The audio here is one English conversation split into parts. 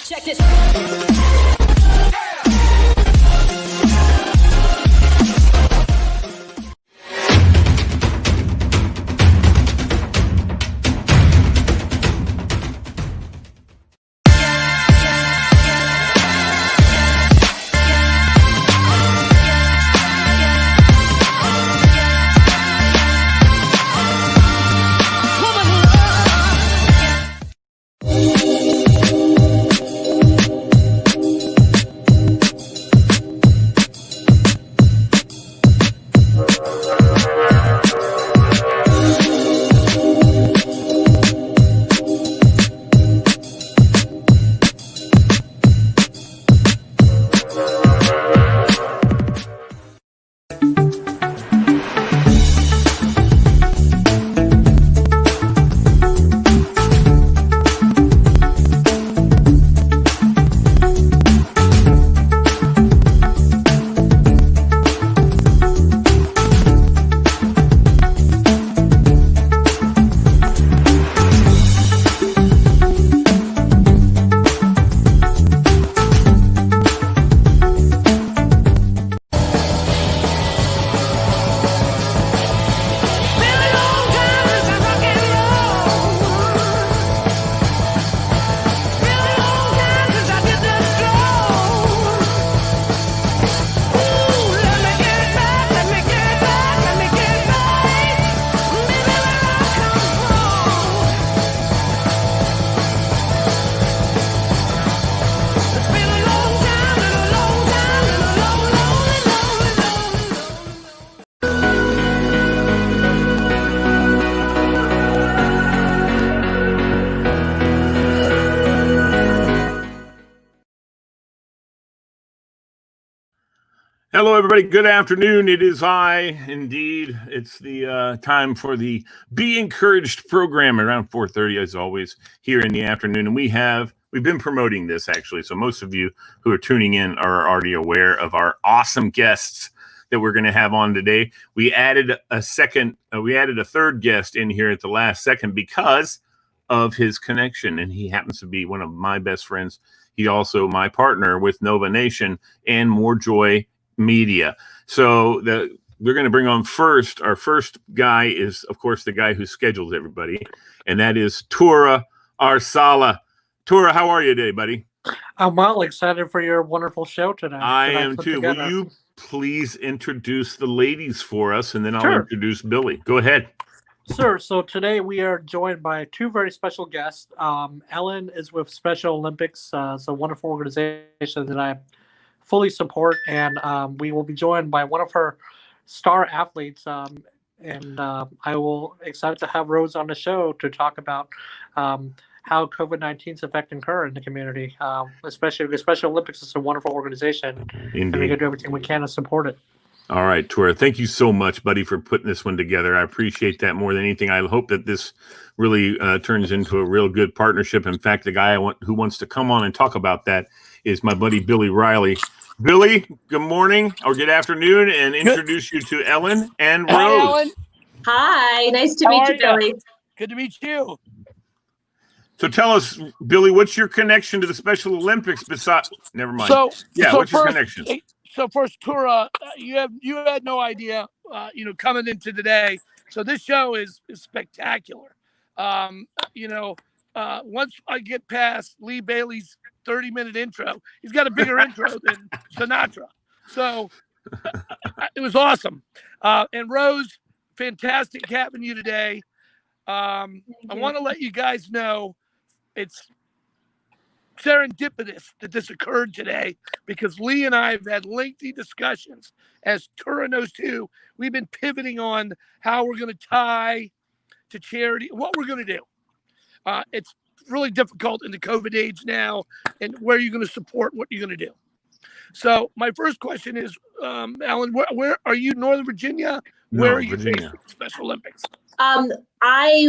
Check this. Hello, everybody. Good afternoon. It is I, indeed. It's the time for the Be Encouraged program around 4:30, as always, here in the afternoon. And we've been promoting this, actually. So most of you who are tuning in are already aware of our awesome guests that we're going to have on today. We added a third guest in here at the last second because of his connection. And he happens to be one of my best friends. He also my partner with Nova Nation and More Joy Media. So we're going to bring on first. Our first guy is, of course, the guy who schedules everybody, and that is Tura Arsala. Tura, how are you today, buddy? I'm well excited for your wonderful show today. I am too. Will you please introduce the ladies for us, and then I'll introduce Billy. Go ahead. Sure. So today we are joined by two very special guests. Ellen is with Special Olympics. It's a wonderful organization that I fully support, and we will be joined by one of her star athletes, and I will excited to have Rose on the show to talk about how COVID-19 is affecting her in the community, especially because Special Olympics is a wonderful organization. Indeed. And we can do everything we can to support it. All right, Tura, thank you so much, buddy, for putting this one together. I appreciate that more than anything. I hope that this really turns into a real good partnership. In fact, the guy who wants to come on and talk about that is my buddy Billy Riley. Billy, good morning or good afternoon, and introduce you to Ellen and Rose. Hi, Ellen. Hi, nice to meet you, Billy. Good to meet you. So tell us, Billy, what's your connection to the Special Olympics? Never mind. What's your connection? So first, Tura, you had no idea, coming into today. So this show is spectacular. Once I get past Lee Bailey's 30-minute intro, he's got a bigger intro than Sinatra. So it was awesome. And Rose, fantastic having you today. I want to let you guys know it's serendipitous that this occurred today because Lee and I have had lengthy discussions. As Tura knows too, we've been pivoting on how we're going to tie to charity, what we're going to do. It's really difficult in the COVID age now, and where you're going to support what you're going to do. So my first question is, Alan, where are you? Northern Virginia? Where are you based at Special Olympics? I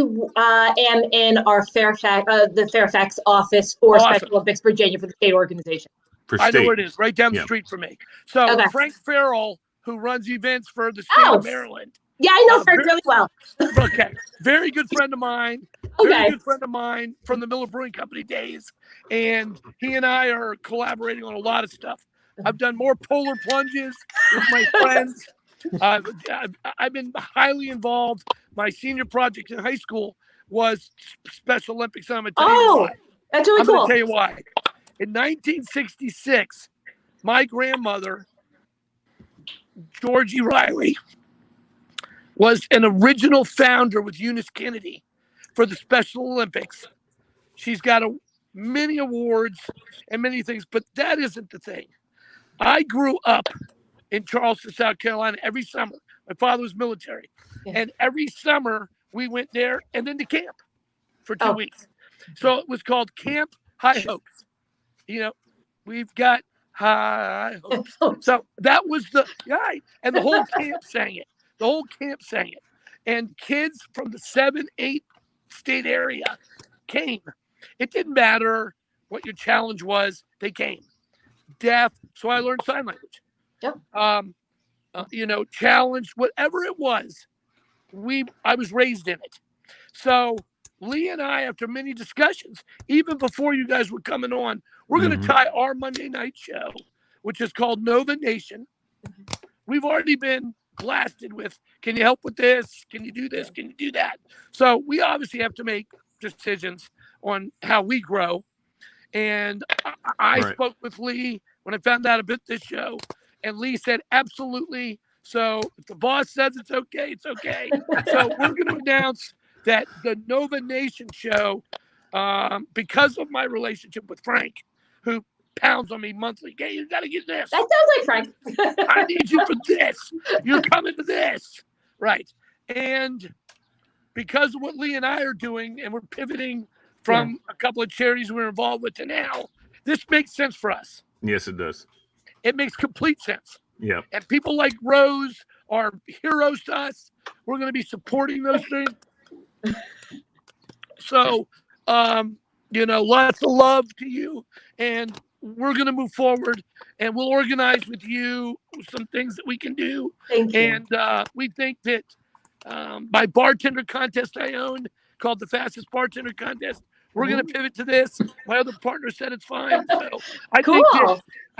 am in our the Fairfax office for Special Olympics Virginia for the state organization. I know where it is, right down the street from me. So Frank Farrell, who runs events for the state of Maryland, Yeah, I know Frank really well. Okay. Very good friend of mine. Very good friend of mine from the Miller Brewing Company days. And he and I are collaborating on a lot of stuff. I've done more polar plunges with my friends. I've been highly involved. My senior project in high school was Special Olympics. And I'm going to tell you why. That's really I'm cool. going to tell you why. In 1966, my grandmother, Georgie Riley, was an original founder with Eunice Kennedy for the Special Olympics. She's got many awards and many things, but that isn't the thing. I grew up in Charleston, South Carolina every summer. My father was military. And every summer we went there and then to camp for 2 weeks. So it was called Camp High Hopes. You know, we've got high hopes. So that was and the whole camp sang it. The whole camp sang it. And kids from the 7-8 state area came. It didn't matter what your challenge was, they came. Deaf, so I learned sign language. Challenge, whatever it was, I was raised in it. So Lee and I, after many discussions, even before you guys were coming on, we're going to tie our Monday night show, which is called Nova Nation. We've already been blasted with, can you help with this? Can you do this? Can you do that? So we obviously have to make decisions on how we grow. And I spoke with Lee when I found out about this show, and Lee said, absolutely. So if the boss says it's okay, it's okay. So we're going to announce that the Nova Nation show, because of my relationship with Frank, who pounds on me monthly, hey, you got to get this. That sounds like Frank. I need you for this. You're coming to this. Right. And because of what Lee and I are doing, and we're pivoting from a couple of charities we're involved with to now, this makes sense for us. Yes, it does. It makes complete sense. Yeah. And people like Rose are heroes to us. We're going to be supporting those things. So, lots of love to you. And we're going to move forward, and we'll organize with you some things that we can do. Thank you. And we think that my bartender contest I own, called the Fastest Bartender Contest, we're going to pivot to this. My other partner said it's fine. So I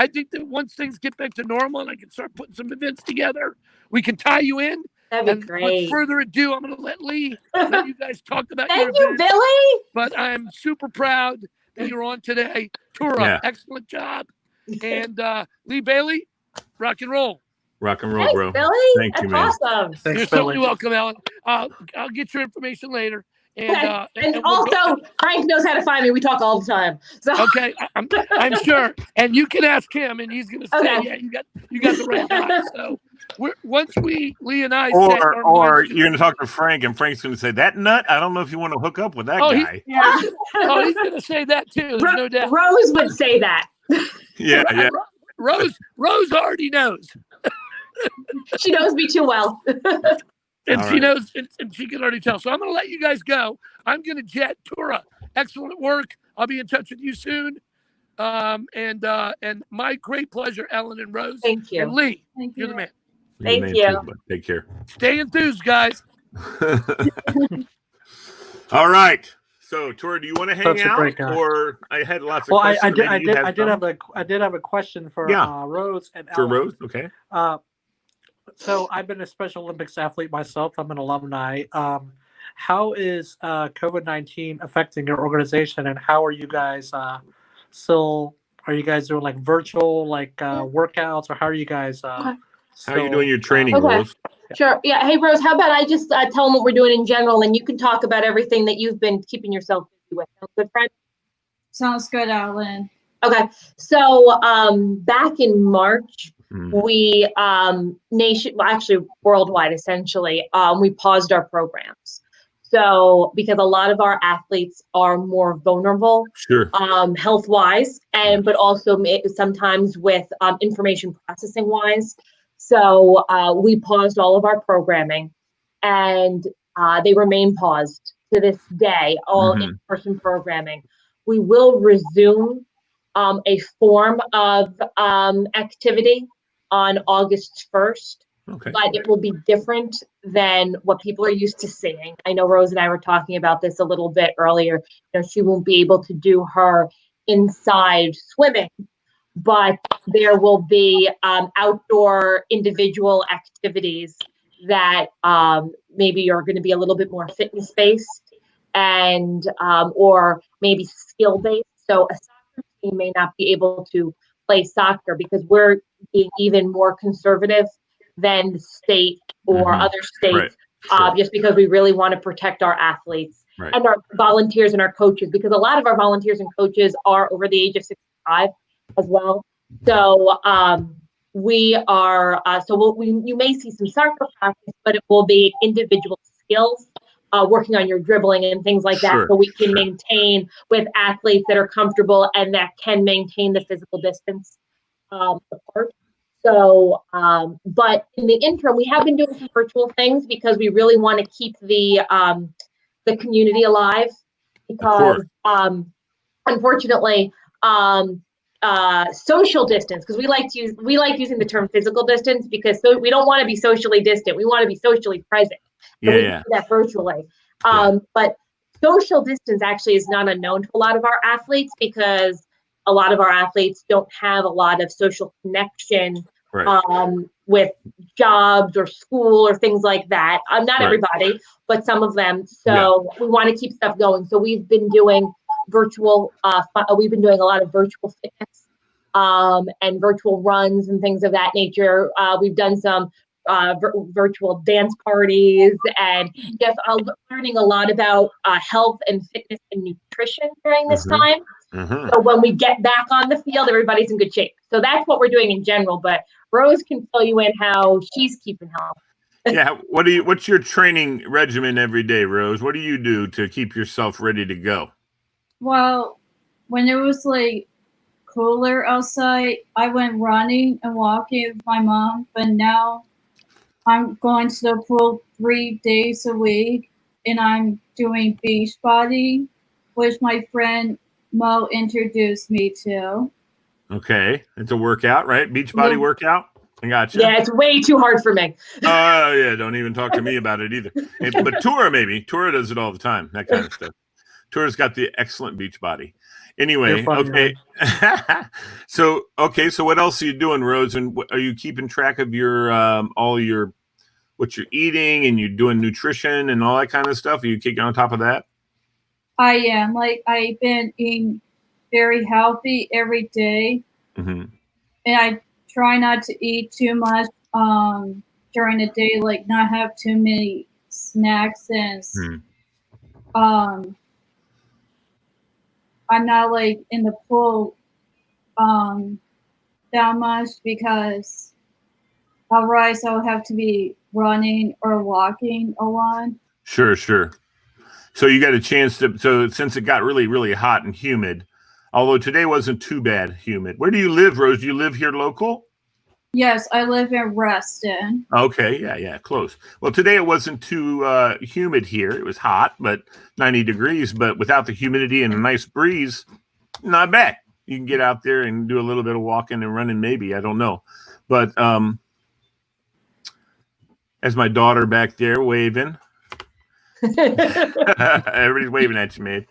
think that once things get back to normal and I can start putting some events together, we can tie you in. That'd be great. With further ado, I'm going to let you guys talk about your Thank you, events. Billy. But I'm super proud that you're on today. Tura, excellent job. And Lee Bailey, rock and roll. Rock and roll, Thanks, bro. Billy. Thank you, That's man. awesome. Thanks, You're Billy. certainly welcome, Ellen. I'll get your information later. And, Okay. And we'll also, Frank knows how to find me. We talk all the time. So. Okay, I'm sure, and you can ask him, and he's going to say, "Yeah, you got the right guy." So, once Lee and I, or you're going to talk to Frank, and Frank's going to say, "That nut, I don't know if you want to hook up with that guy." He's going to say that too. There's no doubt. Rose would say that. Yeah. Rose already knows. She knows me too well. And she knows, and she can already tell. So I'm going to let you guys go. I'm going to jet. Tura, excellent work. I'll be in touch with you soon. And my great pleasure, Ellen and Rose. Thank you. And Lee, Thank you're the man. Thank you. Take care. Stay enthused, guys. All right. So, Tura, do you want to hang out, or I had lots of questions? I did have a question for Rose and Ellen. For Rose, okay. So I've been a Special Olympics athlete myself. I'm an alumni. How is COVID-19 affecting your organization, and how are you guys still? Are you guys doing like virtual workouts, or how are you guys? How are you doing your training, Rose? Sure. Yeah. Hey, Rose, how about I just tell them what we're doing in general, and you can talk about everything that you've been keeping yourself busy with. Sounds good, friend? Sounds good, Alan. Okay. So back in March, we worldwide, essentially, we paused our programs. So because a lot of our athletes are more vulnerable, health-wise, but also sometimes with information processing wise. So we paused all of our programming, and they remain paused to this day, all in-person programming. We will resume a form of activity on August 1st. Okay. but it will be different than what people are used to seeing. I know Rose and I were talking about this a little bit earlier. She won't be able to do her inside swimming, but there will be outdoor individual activities that maybe are going to be a little bit more fitness based and or maybe skill based. So a soccer team may not be able to play soccer because we're being even more conservative than the state or other states, just because we really want to protect our athletes and our volunteers and our coaches, because a lot of our volunteers and coaches are over the age of 65 as well. So we are, you may see some soccer practice, but it will be individual skills, working on your dribbling and things like that, so we can maintain with athletes that are comfortable and that can maintain the physical distance apart. So, but in the interim, we have been doing some virtual things because we really want to keep the community alive, because unfortunately, social distance, because we like using the term physical distance, because we don't want to be socially distant. We want to be socially present. So we do that virtually. But social distance actually is not unknown to a lot of our athletes, because a lot of our athletes don't have a lot of social connection with jobs or school or things like that. Not everybody, but some of them. So we want to keep stuff going. So we've been doing virtual, we've been doing a lot of virtual fitness and virtual runs and things of that nature. We've done some virtual dance parties, and just learning a lot about health and fitness and nutrition during this time. So when we get back on the field, everybody's in good shape. So that's what we're doing in general, but Rose can fill you in how she's keeping health. What's your training regimen every day, Rose? What do you do to keep yourself ready to go? Well, when it was like cooler outside, I went running and walking with my mom, but now I'm going to the pool 3 days a week, and I'm doing Beachbody, which my friend Mo introduced me to. Okay, it's a workout, right? Beachbody workout. I gotcha. Yeah, it's way too hard for me. Oh yeah, don't even talk to me about it either. But Tura does it all the time. That kind of stuff. Tura's got the excellent Beachbody. Anyway, okay. So what else are you doing, Rose? And are you keeping track of your what you're eating, and you're doing nutrition and all that kind of stuff? Are you keeping on top of that? I am. I've been eating very healthy every day, and I try not to eat too much during the day, like not have too many snacks, and I'm not like in the pool that much, because otherwise I'll have to be running or walking a lot. Sure. So you got a chance to, so since it got really, really hot and humid, although today wasn't too bad humid. Where do you live, Rose? Do you live here local? Yes, I live in Reston. Okay, yeah, close. Well, today it wasn't too humid here. It was hot, but 90 degrees, but without the humidity and a nice breeze, not bad. You can get out there and do a little bit of walking and running, maybe. I don't know. But as my daughter back there waving, everybody's waving at you, man.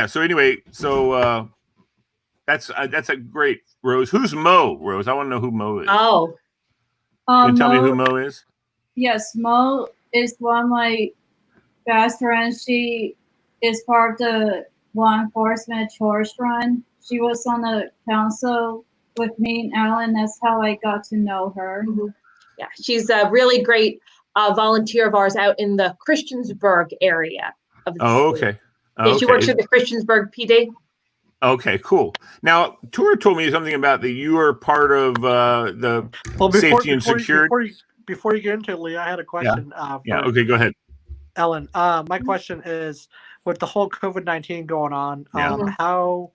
So anyway, that's a great, Rose. Who's Mo, Rose? I want to know who Mo is. Oh. Can you tell me who Mo is? Yes, Mo is one of my best friends. She is part of the law enforcement church run. She was on the council with me and Alan. That's how I got to know her. Yeah, she's a really great volunteer of ours out in the Christiansburg area of the state. Yeah, she works at the Christiansburg PD. Okay, cool. Now, Tura told me something about that you are part of the safety and security. Before you get into it, Lee, I had a question. Okay, go ahead. Ellen, my question is, with the whole COVID-19 going on, how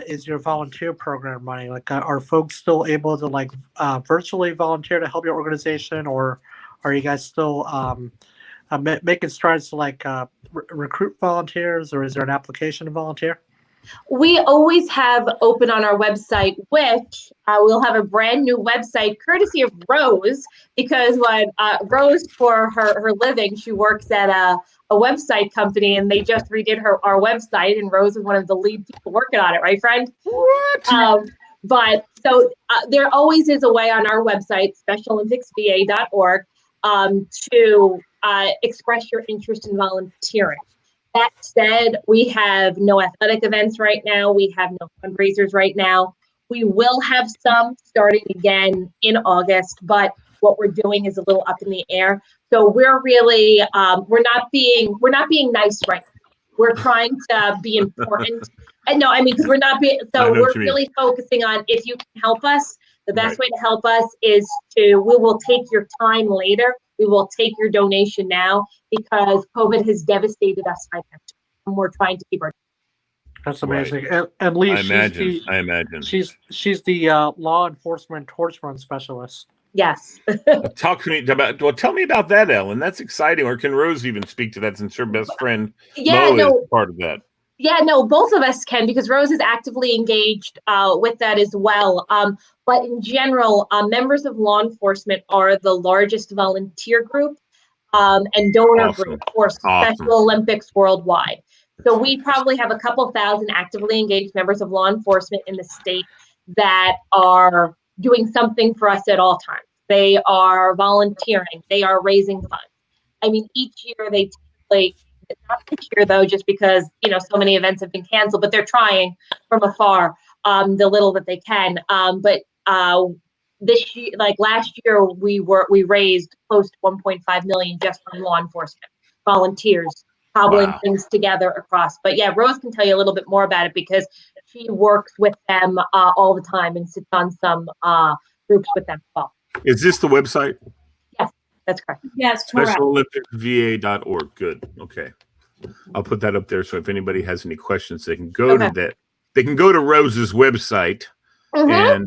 is your volunteer program running? Like, are folks still able to virtually volunteer to help your organization, or are you guys still making strides to recruit volunteers, or is there an application to volunteer? We always have open on our website, which we'll have a brand new website courtesy of Rose, because when Rose, for her living, she works at a website company, and they just redid our website, and Rose is one of the lead people working on it, right, friend? What? But so there always is a way on our website, specialolympicsva.org, to express your interest in volunteering. That said, we have no athletic events right now. We have no fundraisers right now. We will have some starting again in August, but what we're doing is a little up in the air. So we're really we're not being nice right now. We're trying to be important. And no, I mean, because we're not being, so we're really focusing on, if you can help us, the best way to help us is we will take your time later. We will take your donation now, because COVID has devastated us financially, and we're trying to keep our. That's amazing. And Lee, I imagine she's the law enforcement torch run specialist. Yes. Talk to me about. Well, tell me about that, Ellen. That's exciting. Or can Rose even speak to that, since her best friend Mo is part of that? Yeah, no, both of us can, because Rose is actively engaged with that as well. But in general, members of law enforcement are the largest volunteer group and donor group for Special Olympics worldwide. So we probably have a couple thousand actively engaged members of law enforcement in the state that are doing something for us at all times. They are volunteering. They are raising funds. I mean, each year they typically, not this year though, just because, so many events have been canceled, but they're trying from afar, the little that they can. But this year, like last year, we raised close to 1.5 million just from law enforcement volunteers, cobbling things together across. But yeah, Rose can tell you a little bit more about it, because she works with them all the time and sits on some groups with them as well. Is this the website? Yes, that's correct. Yes, correct. SpecialOlympicsVA.org. Good. Okay. I'll put that up there, so if anybody has any questions, they can go to that. They can go to Rose's website. And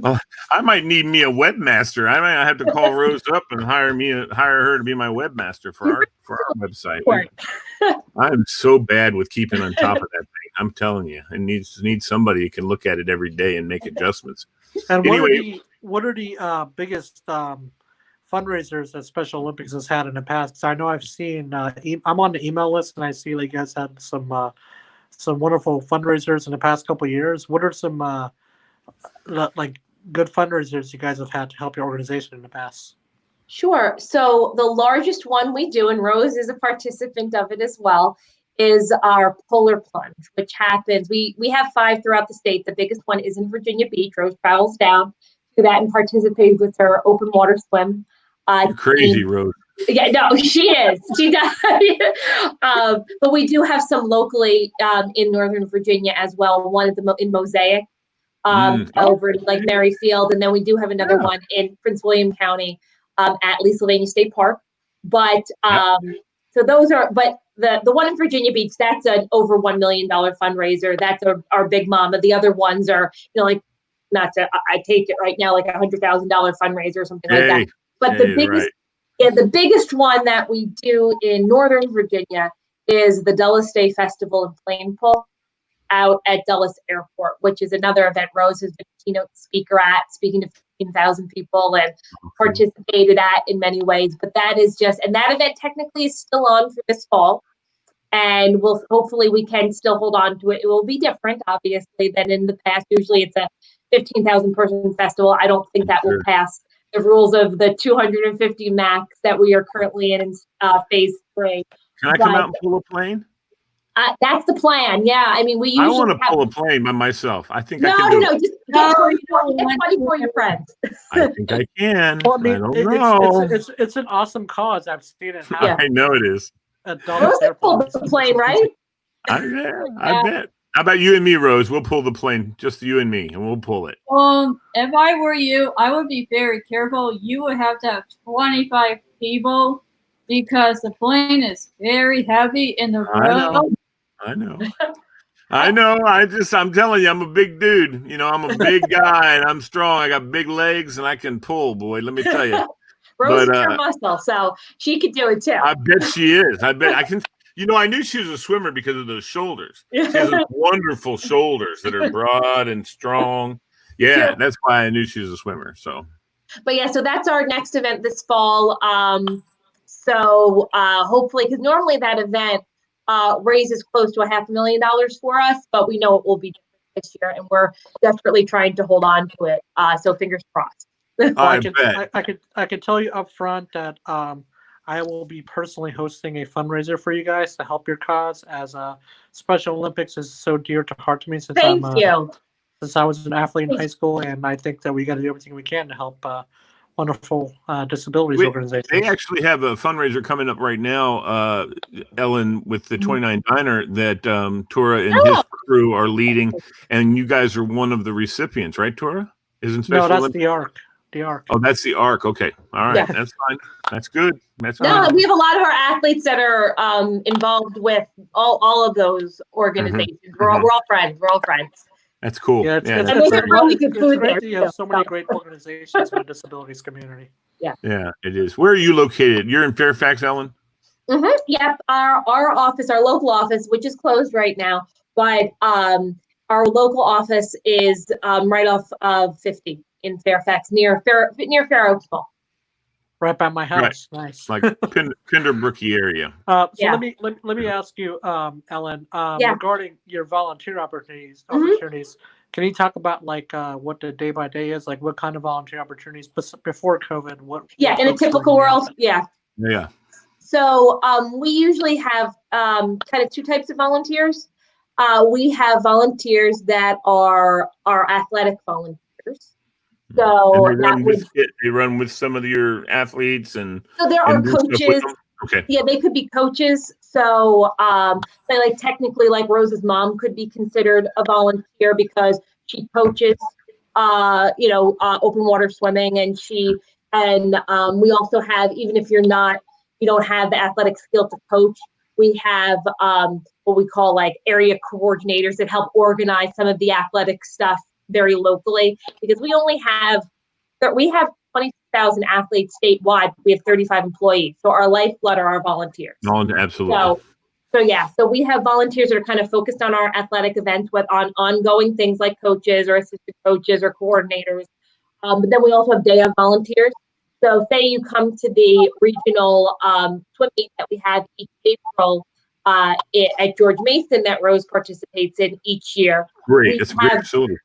well, I might need me a webmaster. I might have to call Rose up and hire her to be my webmaster for our website. I'm so bad with keeping on top of that thing. I'm telling you, it needs somebody who can look at it every day and make adjustments. And what are the biggest fundraisers that Special Olympics has had in the past? Because I know I've seen, I'm on the email list, and I see like you guys had some wonderful fundraisers in the past couple of years. What are some like good fundraisers you guys have had to help your organization in the past? Sure. So the largest one we do, and Rose is a participant of it as well, is our Polar Plunge, which happens. We have 5 throughout the state. The biggest one is in Virginia Beach. Rose travels down to that and participates with her open water swim. You're crazy, Rose. Yeah, no, she is. She does. But we do have some locally in Northern Virginia as well. One at in Mosaic over in like Merrifield, and then we do have another one in Prince William County at Lee Sylvania State Park. But so those are. But the one in Virginia Beach, that's an over $1 million fundraiser. That's our big mama. The other ones are, like, not to, I take it right now, like $100,000 fundraiser or something like that. But the biggest. Yeah, the biggest one that we do in Northern Virginia is the Dulles Day Festival in Plainpool out at Dulles Airport, which is another event Rose has been a keynote speaker at, speaking to 15,000 people and participated at in many ways. But that is and that event technically is still on for this fall. And hopefully we can still hold on to it. It will be different, obviously, than in the past. Usually it's a 15,000 person festival. I don't think that will pass the rules of the 250 max that we are currently in phase 3. Can I come out and pull a plane? That's the plan. Yeah, I mean, we usually. I want to pull a plane by myself. I think I can do it. Just get 24 your friends. I think I can. Well, I don't know. It's an awesome cause. I've seen it happen. I know it is. At Dulles Airport. Pull the plane, right? I bet. How about you and me, Rose? We'll pull the plane, just you and me, and we'll pull it. If I were you, I would be very careful. You would have to have 25 people, because the plane is very heavy in the road. I know. I'm telling you, I'm a big dude. I'm a big guy, and I'm strong. I got big legs, and I can pull, boy. Let me tell you. Rose is her muscle, so she could do it too. I bet she is. I bet I can. You know, I knew she was a swimmer because of those shoulders. She has those wonderful shoulders that are broad and strong. Yeah, that's why I knew she was a swimmer. So, but yeah, so that's our next event this fall. So hopefully, because normally that event raises close to $500,000 for us, but we know it will be different this year, and we're desperately trying to hold on to it. So fingers crossed. Well, I can tell you up front that I will be personally hosting a fundraiser for you guys to help your cause, as Special Olympics is so dear to heart to me since since I was an athlete in high school, and I think that we got to do everything we can to help wonderful disabilities organizations. They actually have a fundraiser coming up right now, Ellen, with the 29 Diner that Tora and his crew are leading, and you guys are one of the recipients, right, Tora? Isn't Special that's Olympics? the ARC. The ARC. Oh, that's the ARC. Okay. All right. Yeah. That's fine. That's good. That's we have a lot of our athletes that are involved with all of those organizations. We're all friends. We're all friends. That's cool. Yeah, and we have really good food there. You have so many great organizations in the disabilities community. Yeah. Yeah, it is. Where are you located? You're in Fairfax, Ellen? Mm-hmm. Yep. Our office, our local office, which is closed right now, but our local office is right off of 50 in Fairfax, near Fair Oaks Mall. Right by my house. Right. Nice. Like Pinderbrookie area. Let me ask you, Ellen, regarding your volunteer opportunities. Can you talk about like what the day by day is, like what kind of volunteer opportunities before COVID? In a typical world, Yeah. So we usually have kind of two types of volunteers. We have volunteers that are athletic volunteers. So they run with some of your athletes, and so there are coaches. Okay. Yeah, they could be coaches. So they like technically, like Rose's mom could be considered a volunteer because she coaches, open water swimming, and we also have, even if you don't have the athletic skill to coach, we have what we call like area coordinators that help organize some of the athletic stuff very locally, because we have 20,000 athletes statewide. We have 35 employees. So our lifeblood are our volunteers. No, absolutely. So we have volunteers that are kind of focused on our athletic events on ongoing things like coaches or assistant coaches or coordinators. But then we also have day of volunteers. So say you come to the regional swim meet that we have each April at George Mason that Rose participates in each year. Great. It's a great facility.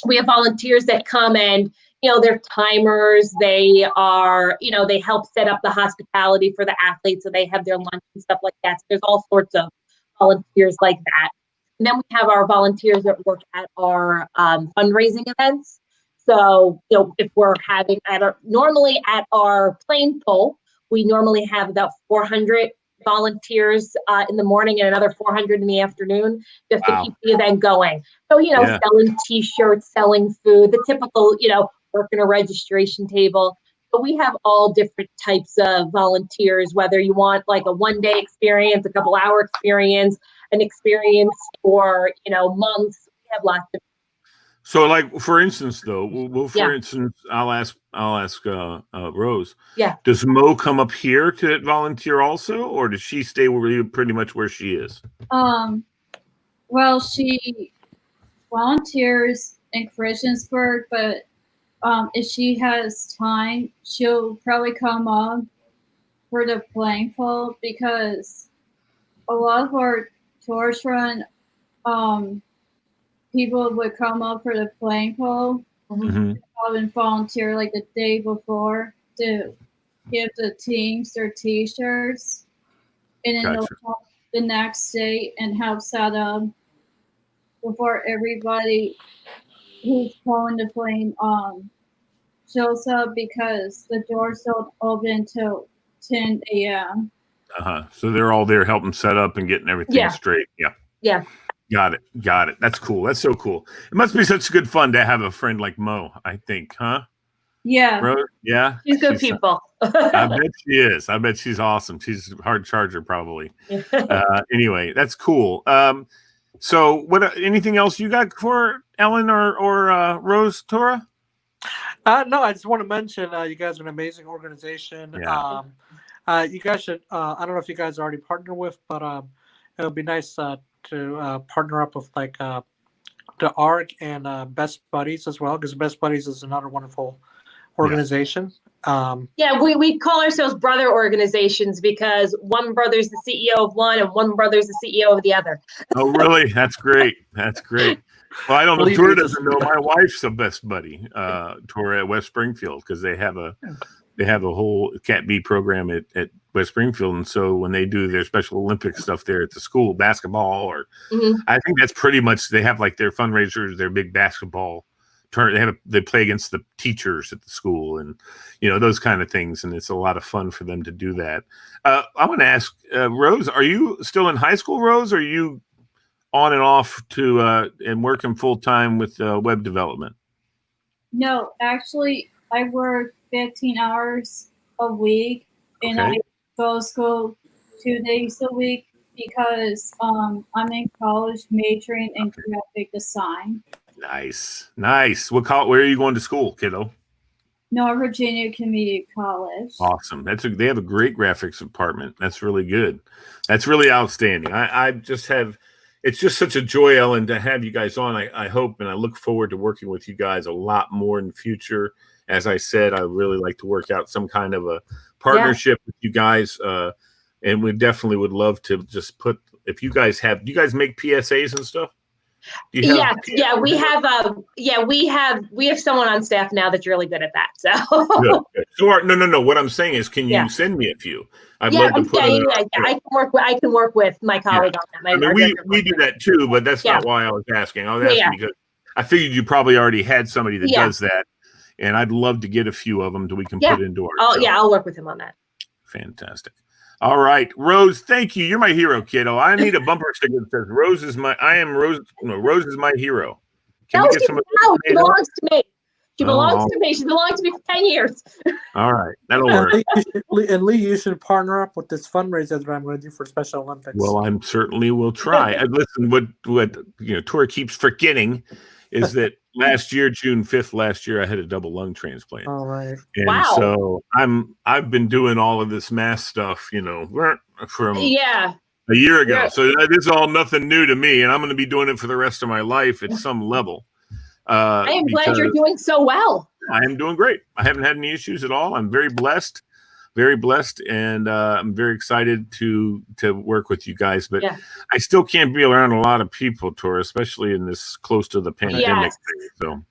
We have volunteers that come and, they're timers. They are, they help set up the hospitality for the athletes. So they have their lunch and stuff like that. So there's all sorts of volunteers like that. And then we have our volunteers that work at our fundraising events. So, if we're having normally at our plane pull, we normally have about 400 volunteers in the morning and another 400 in the afternoon, just to keep the event going. So, selling T-shirts, selling food, the typical, working a registration table. But we have all different types of volunteers, whether you want like a one-day experience, a couple-hour experience, an experience for, months. We have lots of. So, like for instance, though, for instance, I'll ask Rose. Yeah. Does Mo come up here to volunteer also, or does she stay pretty much where she is? Well, she volunteers in Christiansburg, but if she has time, she'll probably come up for the playing pool, because a lot of our tours run, people would come up for the playing pool and volunteer like the day before to give the teams their T-shirts, and then they'll come the next day and help set up before everybody who's calling the plane shows up, because the doors don't open till 10 a.m. So they're all there helping set up and getting everything straight. Yeah. Got it. That's cool. That's so cool. It must be such good fun to have a friend like Mo, I think, huh? Yeah. Rose? Yeah. She's good people. I bet she is. I bet she's awesome. She's a hard charger, probably. Anyway, that's cool. So anything else you got for Ellen or Rose, Tora? No, I just want to mention you guys are an amazing organization. Yeah. You guys should. I don't know if you guys already partner with, but it would be nice to partner up with like the ARC and Best Buddies as well, because Best Buddies is another wonderful organization. Yeah, we call ourselves brother organizations because one brother's the CEO of one and one brother's the CEO of the other. Oh, really? That's great. That's great. Well, I don't know. Tora doesn't know. My wife's a Best Buddy, Tora at West Springfield, because they have a whole Cat B program at West Springfield, and so when they do their Special Olympics stuff there at the school, basketball, or I think that's pretty much, they have like their fundraisers, their big basketball tournament. They play against the teachers at the school, and those kind of things, and it's a lot of fun for them to do that. I want to ask Rose, are you still in high school, Rose? Or are you on and off to and working full time with web development? No, actually, I work 15 hours a week, and I go to school 2 days a week because I'm in college majoring in graphic design. Nice. Where are you going to school, kiddo? North Virginia Community College. Awesome. They have a great graphics department. That's really good. That's really outstanding. I just have. It's just such a joy, Ellen, to have you guys on. I hope and I look forward to working with you guys a lot more in the future. As I said, I really like to work out some kind of a partnership with you guys. And we definitely would love to just do you guys make PSAs and stuff? We have someone on staff now that's really good at that. So good. So no. What I'm saying is, can you send me a few? I'd love to put I can work with my colleague on that. We do that too, but that's not why I was asking. I was asking because I figured you probably already had somebody that does that, and I'd love to get a few of them that we can put into our show. I'll work with him on that. Fantastic. All right, Rose, thank you. You're my hero, kiddo. I need a bumper sticker that says Rose is my hero. Can we get some? No, she belongs to me. She belongs to me. She belonged to me for 10 years. All right, that'll work. And Lee, you should partner up with this fundraiser that I'm going to do for Special Olympics. Well, I certainly will try. Listen, what Tora keeps forgetting is that June 5th, I had a double lung transplant. All right. And so I've been doing all of this mass stuff, from a year ago. So this is all nothing new to me, and I'm going to be doing it for the rest of my life at some level. I am glad you're doing so well. I am doing great. I haven't had any issues at all. I'm very blessed, and I'm very excited to work with you guys. But I still can't be around a lot of people, Tora, especially in this close to the pandemic thing. So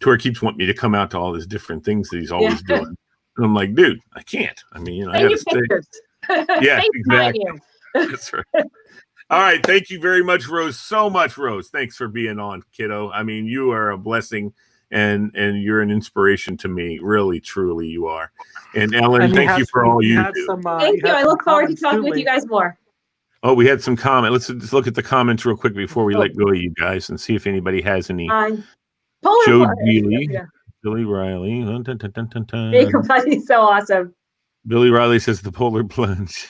Tora keeps wanting me to come out to all these different things that he's always doing. And I'm like, dude, I can't. I mean, I got to stay. Yeah, exactly. That's right. All right. Thank you very much, Rose. So much, Rose. Thanks for being on, kiddo. I mean, you are a blessing, and you're an inspiration to me. Really, truly, you are. And Ellen, thank you for all you do. Thank you. I look forward to talking with you guys more. Oh, we had some comment. Let's just look at the comments real quick before we let go of you guys and see if anybody has any. Joe Dealey, Billy Riley. Everybody's so awesome. Billy Riley says the polar plunge.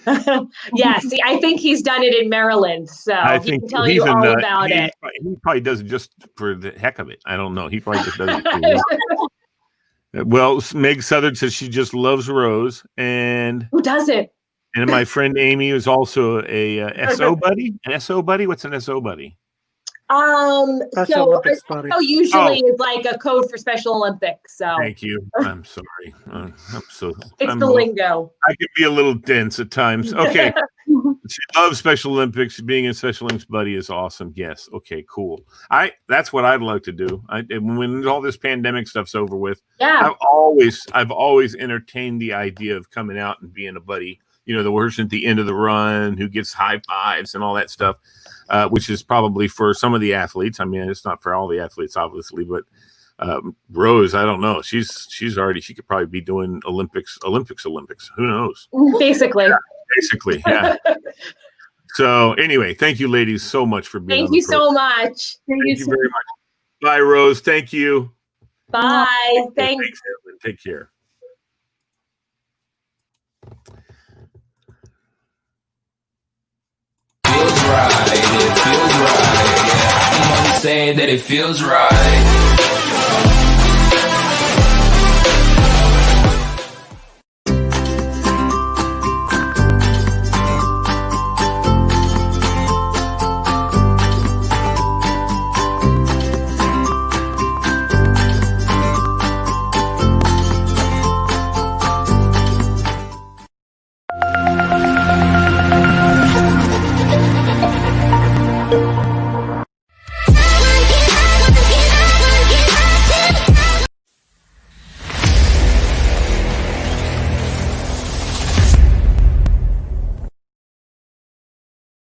See, I think he's done it in Maryland, so he can tell you all about it. He probably does it just for the heck of it. I don't know. He probably just does it. Well, Meg Southard says she just loves Rose, and who doesn't? And my friend Amy is also a SO buddy. An SO buddy? What's an SO buddy? So usually is like a code for Special Olympics. So thank you. I'm sorry. It's the lingo. I can be a little dense at times. Okay. She loves Special Olympics. Being a Special Olympics buddy is awesome. Yes. Okay. Cool. That's what I'd like to do. When all this pandemic stuff's over with, I've always entertained the idea of coming out and being a buddy. The person at the end of the run who gets high fives and all that stuff. Which is probably for some of the athletes. I mean, it's not for all the athletes, obviously, but Rose, I don't know. She could probably be doing Olympics. Who knows? Basically, yeah. So anyway, thank you, ladies, so much for being. Thank you so much. Thank you very much. Bye, Rose. Thank you. Bye. Thanks. Evelyn. Take care. Feels right, it feels right. I'm only saying that it feels right.